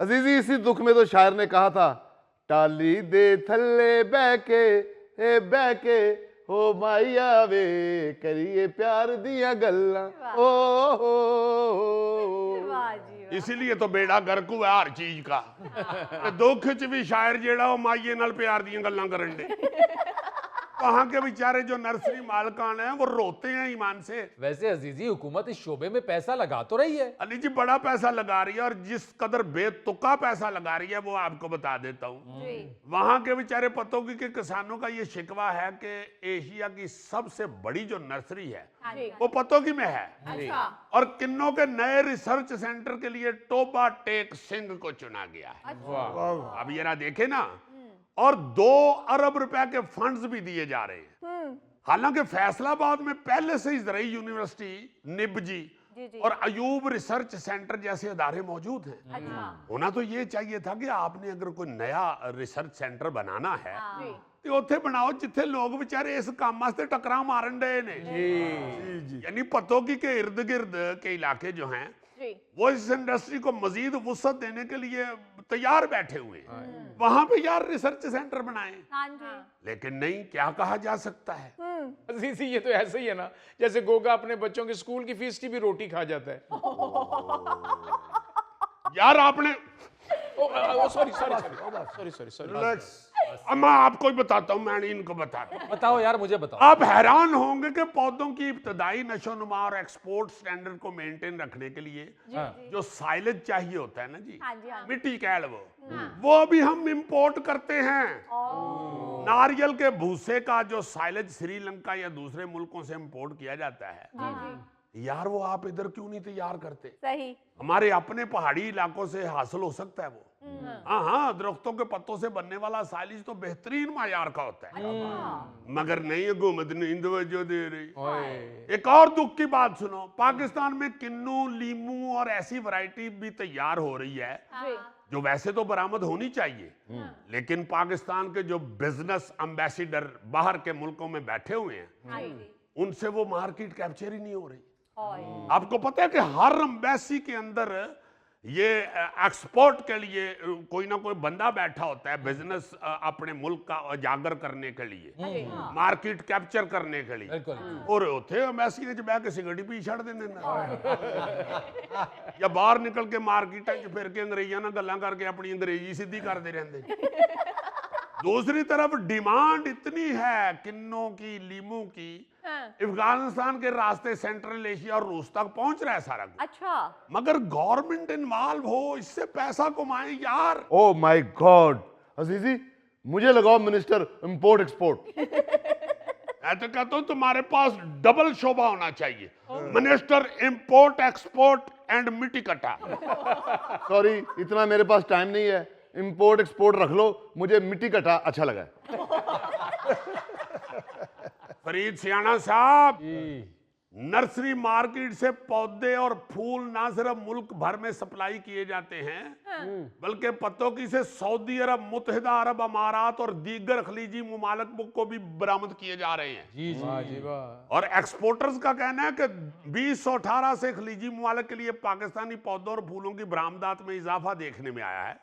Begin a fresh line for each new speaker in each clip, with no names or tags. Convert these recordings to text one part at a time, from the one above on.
अजीजी इसी दुख में तो शायर ने कहा था, टाली दे थल्ले बैके हो माइया वे करिए प्यार दिया गल्ला ओ हो।
वाह जी वाह।
इसीलिए तो बेड़ा गर्क हुआ हर चीज का। दुख च भी शायर जेड़ा वो माइये नाल प्यार दियां गल्लां करन दे। वहां के बेचारे जो नर्सरी मालकान हैं वो रोते हैं ईमान से।
वैसे अजीजी हुकूमत इस शोबे में पैसा लगा तो रही है।
अली जी बड़ा पैसा लगा रही है, और जिस कदर बेतुका पैसा लगा रही है वो आपको बता देता हूँ।
जी
वहां के बेचारे पतोगी के किसानों का ये शिकवा है कि एशिया की सबसे बड़ी जो नर्सरी है
हाँ जी।
वो पतोगी में है,
अच्छा
और किन्नों के नए रिसर्च सेंटर के लिए टोबा टेक सिंह को चुना गया है। अब ये देखे ना, और 2 अरब रुपए के फंड्स भी दिए जा रहे हैं। हालांकि फैसलाबाद में पहले से ही ज़राई यूनिवर्सिटी, निब्जी
जी।
और अयूब रिसर्च सेंटर जैसे अदारे मौजूद हैं।
अच्छा
होना तो ये चाहिए था कि आपने अगर कोई नया रिसर्च सेंटर बनाना है
जी
तो उत्थे बनाओ जिथे लोग बेचारे इस काम वास्ते टकरा मारन डे ने। यानी पतोगी के इर्द गिर्द के इलाके जो हैं
जी
वो इस इंडस्ट्री को मजीद वुसअत देने के लिए तैयार बैठे हुए हैं। वहां पे यार रिसर्च सेंटर बनाएं,
हाँ जी।
लेकिन नहीं, क्या कहा जा सकता है।
अजीजी ये तो ऐसे ही है ना जैसे गोगा अपने बच्चों के स्कूल की फीस की भी रोटी खा जाता है।
यार आपने
सॉरी।
अब मैं आपको ही बताता हूँ, मैं नहीं इनको बताता हूँ।
बताओ यार, मुझे बताओ।
आप हैरान होंगे कि पौधों की इब्तदाई नशोनुमा और एक्सपोर्ट स्टैंडर्ड को मेंटेन रखने के लिए जो साइलेज चाहिए होता है ना जी,
हाँ जी, हाँ।
मिट्टी कैल वो भी हम इंपोर्ट करते हैं। नारियल के भूसे का जो साइलेज श्रीलंका या दूसरे मुल्कों से इंपोर्ट किया जाता है, यार वो आप इधर क्यों नहीं तैयार करते?
सही।
हमारे अपने पहाड़ी इलाकों से हासिल हो सकता है वो। हाँ, दरख्तों के पत्तों से बनने वाला साइलेज तो बेहतरीन मायार का होता है, मगर नहीं हुकूमत नहीं तवज्जो दे रही। एक और दुख की बात सुनो, पाकिस्तान में किन्नू, लीमू और ऐसी वैरायटी भी तैयार हो रही है जो वैसे तो बरामद होनी चाहिए, लेकिन पाकिस्तान के जो बिजनेस एम्बेसडर बाहर के मुल्कों में बैठे हुए हैं उनसे वो मार्केट कैप्चर ही नहीं हो रही। आपको पता है कि हर एम्बेसी के अंदर ये एक्सपोर्ट के लिए कोई ना कोई बंदा बैठा होता है, बिजनेस अपने मुल्क का उजागर करने के लिए, मार्केट कैप्चर करने के लिए। और उथे एम्बेसी ने बह के सिगरेट पी छड़ देने या बाहर निकल के मार्केट फिर के अंग्रेजियां नाल गल्लां करके अपनी अंग्रेजी सीधी करते रहते। दूसरी तरफ डिमांड इतनी है किन्नों की, लीमू की, अफगानिस्तान के रास्ते सेंट्रल एशिया और रूस तक पहुंच रहा है सारा कुछ।
अच्छा।
मगर गवर्नमेंट इन्वॉल्व हो, इससे पैसा कमाए यार।
ओ माय गॉड अजीजी, मुझे लगाओ मिनिस्टर इंपोर्ट एक्सपोर्ट।
मैं तो कहता हूं तुम्हारे पास डबल शोभा होना चाहिए, मिनिस्टर इंपोर्ट एक्सपोर्ट एंड मिट्टी कटा।
सॉरी, इतना मेरे पास टाइम नहीं है, इंपोर्ट एक्सपोर्ट रख लो, मुझे मिट्टी कटा अच्छा लगा है।
फरीद सियाना साहब, नर्सरी मार्केट से पौधे और फूल ना सिर्फ मुल्क भर में सप्लाई किए जाते हैं, बल्कि पत्तोकी से सऊदी अरब, मुत्तहिदा अरब अमारात और दीगर खलीजी मुमालिक को भी बरामद किए जा रहे हैं। और एक्सपोर्टर्स का कहना है कि 2018 से खलीजी मुमालिक के लिए पाकिस्तानी पौधों और फूलों की बरामदात में इजाफा देखने में आया है,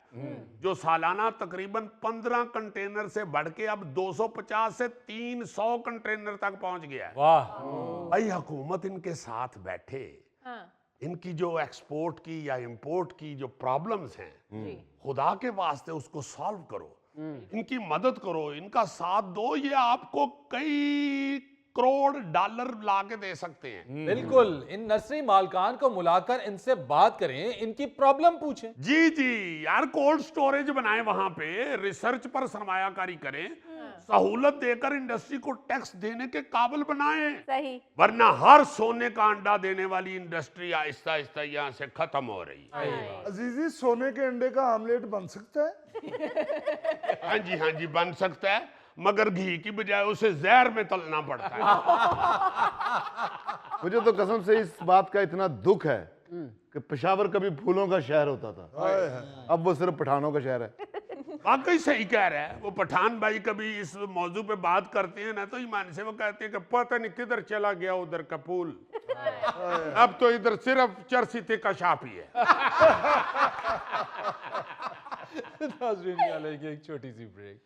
जो सालाना तकरीबन 15 कंटेनर से बढ़ के अब 250 से 300 कंटेनर तक पहुंच गया है। भाई हुकूमत इनके साथ बैठे, इनकी जो एक्सपोर्ट की या इंपोर्ट की जो प्रॉब्लम्स हैं, खुदा के वास्ते उसको सॉल्व करो, इनकी मदद करो, इनका साथ दो। ये आपको कई करोड़ डॉलर ला के दे सकते हैं।
बिल्कुल, इन नर्सरी मालकान को मुलाकर इनसे बात करें, इनकी प्रॉब्लम पूछें।
जी यार, कोल्ड स्टोरेज बनाएं, वहां पे रिसर्च पर सरमायाकारी करें, सहूलत देकर इंडस्ट्री को टैक्स देने के काबिल बनाएं।
सही।
वरना हर सोने का अंडा देने वाली इंडस्ट्री आहिस्ता आहिस्ता यहाँ से खत्म हो रही है।
अजीजी, सोने के अंडे का आमलेट बन सकता है?
हाँ जी बन सकता है, मगर घी की बजाय उसे जहर में तलना पड़ता है।
मुझे तो कसम से इस बात का इतना दुख है कि पेशावर कभी फूलों का शहर होता था, अब वो सिर्फ पठानों का शहर है।
वाकई सही कह रहा है वो पठान भाई। कभी इस मौजू पे बात करते हैं ना तो ईमान से वो कहते हैं कि पता नहीं किधर चला गया उधर का फूल। अब तो इधर सिर्फ चरसी का शाप ही है।
नाज़रीन ये लेंगे एक छोटी सी ब्रेक।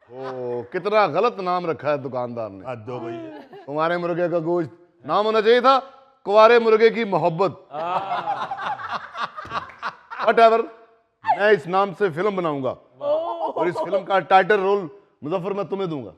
ओ कितना गलत नाम रखा है दुकानदार ने।
हद हो गई है।
कुंवारे मुर्गे का गोश्त नाम होना चाहिए था कुंवारे मुर्गे की मोहब्बत। व्हाटएवर, मैं इस नाम से फिल्म बनाऊंगा और इस फिल्म का टाइटल रोल मुजफ्फर मैं तुम्हें दूंगा।